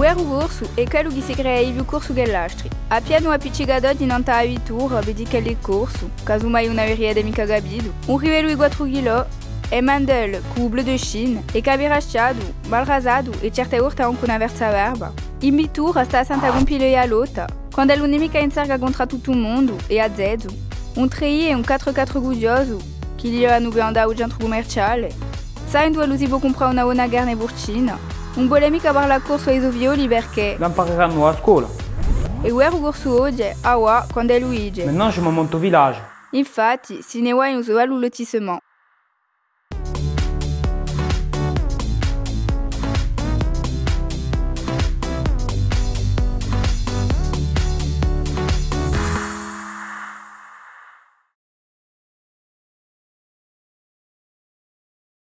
Uero corso e quello che si crea il corso dell'astri. A piano appiccicato dinanta a 8 ore, vedi che è il corso, casomai una veria de mica gabido. Un rivelo di 4 kg, e mandel, cu bleu de Chine, e cabelo rasciado, mal rasato e certe urte anche una versa verba. In bitura sta a Santa Compile e a Lota, quando è l'unimica in cerca contro tutto il mondo e a Zezzo. Un 3 e un 4-4 gudioso, che gli ha nube andare al centro commerciale. Sai dove si può comprare una buona carne porcina. Un polemica per la corsa ai ovioli perché... L'impareranno a scuola. E Uero corso oggi, a qua, quando è Luigi. Maintenant je me monte au village. Infatti, si ne vuoi un solo lotissement.